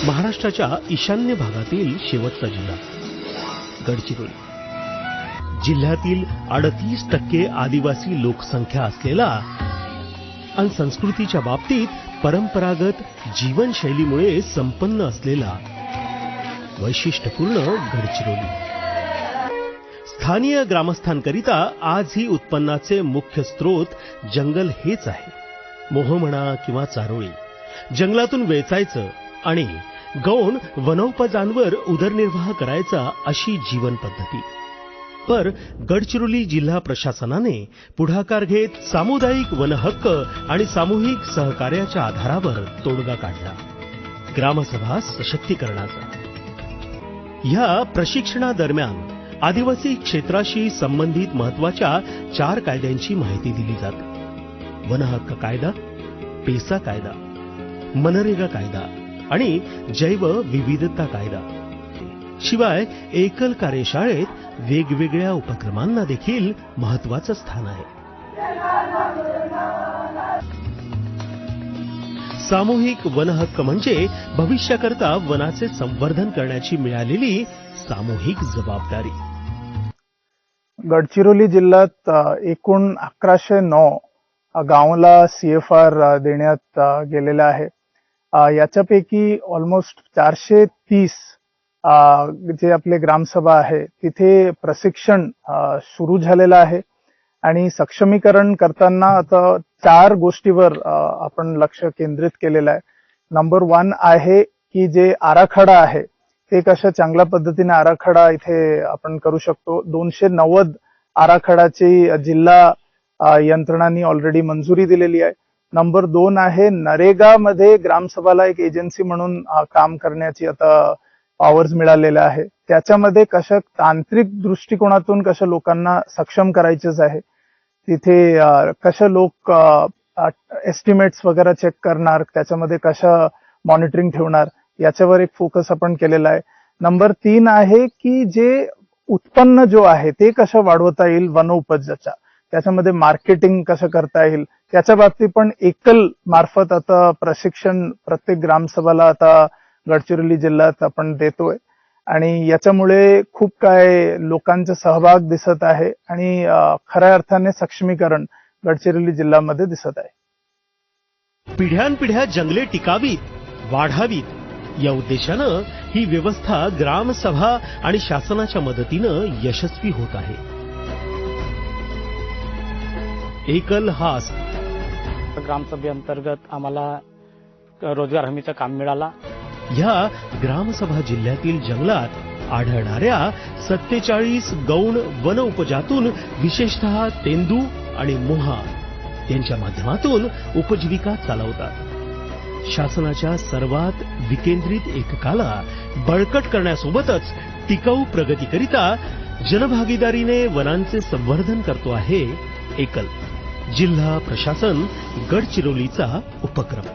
महाराष्ट्राच्या ईशान्य भागातील शेवटचा जिल्हा गडचिरोली. जिल्ह्यातील 38% आदिवासी लोकसंख्या असलेला आणि संस्कृतीच्या बाबतीत परंपरागत जीवनशैलीमुळे संपन्न असलेला वैशिष्ट्यपूर्ण गडचिरोली. स्थानीय ग्रामस्थांकरिता आजही उत्पन्नाचे मुख्य स्रोत जंगल हेच आहे. मोह म्हणा किंवा चारोळी, जंगलातून वेचायचं आणि गौण वनोपजांवर उदरनिर्वाह करायचा अशी जीवन पद्धती. पर गडचिरोली जिल्हा प्रशासनाने पुढाकार घेत सामुदायिक वनहक्क आणि सामूहिक सहकार्याच्या आधारावर तोडगा काढला. ग्रामसभा सशक्तीकरणाचा. या प्रशिक्षणादरम्यान आदिवासी क्षेत्राशी संबंधित महत्वाच्या 4 कायद्यांची माहिती दिली जाते. वनहक्क कायदा, पेसा कायदा, मनरेगा कायदा आणि जैव विविधता कायदा. शिवाय एकल कार्यशाळेत वेगवेगळ्या उपक्रमांना देखील महत्वाचं स्थान आहे. सामूहिक वनहक्क म्हणजे भविष्याकरता वनाचे संवर्धन करण्याची मिळालेली सामूहिक जबाबदारी. गडचिरोली जिल्ह्यात एकूण 1109 गावाला CFR देण्यात गेलेला आहे. याच्यापैकी ऑलमोस्ट 430 जे आपले ग्रामसभा आहे तिथे प्रशिक्षण सुरू झालेलं आहे आणि सक्षमीकरण करताना आता 4 गोष्टीवर आपण लक्ष केंद्रित केलेलं आहे. नंबर 1 आहे की जे आराखडा आहे ते कशा चांगल्या पद्धतीने आराखडा इथे आपण करू शकतो. 290 आराखडाची जिल्हा यंत्रणांनी ऑलरेडी मंजुरी दिलेली आहे. नंबर 2 आहे नरेगा मध्ये ग्रामसभाला एक एजन्सी म्हणून काम करण्याची आता पॉवर्स मिळालेल्या आहे. त्याच्यामध्ये कशा तांत्रिक दृष्टिकोनातून कशा लोकांना सक्षम करायचेच आहे. तिथे कशा लोक एस्टिमेट्स वगैरे चेक करणार, त्याच्यामध्ये कशा मॉनिटरिंग ठेवणार, याच्यावर एक फोकस आपण केलेला आहे. नंबर 3 आहे की जे उत्पन्न जो आहे ते कसं वाढवता येईल वनोपजाच्या, त्याच्यामध्ये मार्केटिंग कसं करता येईल त्याच्या बाबतीत पण एकल मार्फत आता प्रशिक्षण प्रत्येक ग्रामसभाला आता गडचिरोली जिल्ह्यात आपण देतोय आणि याच्यामुळे खूप काय लोकांचा सहभाग दिसत आहे आणि खऱ्या अर्थाने सक्षमीकरण गडचिरोली जिल्ह्यामध्ये दिसत आहे. पिढ्यानपिढ्या जंगले टिकावीत, वाढावीत या उद्देशानं ही व्यवस्था ग्रामसभा आणि शासनाच्या मदतीनं यशस्वी होत आहे. एकल हा ग्रामसभेअंतर्गत आम्हाला रोजगार हमीचं काम मिळाला. ह्या ग्रामसभा जिल्ह्यातील जंगलात आढळणाऱ्या 47 गौण वन उपजातून विशेषतः तेंदू आणि मोहा यांच्या माध्यमातून उपजीविका चालवतात. शासनाच्या सर्वात विकेंद्रित एककाला बळकट करण्यासोबतच टिकाऊ प्रगतीकरिता जनभागीदारीने वनांचे संवर्धन करतो आहे एकल. जिल्हा प्रशासन गडचिरोलीचा उपक्रम.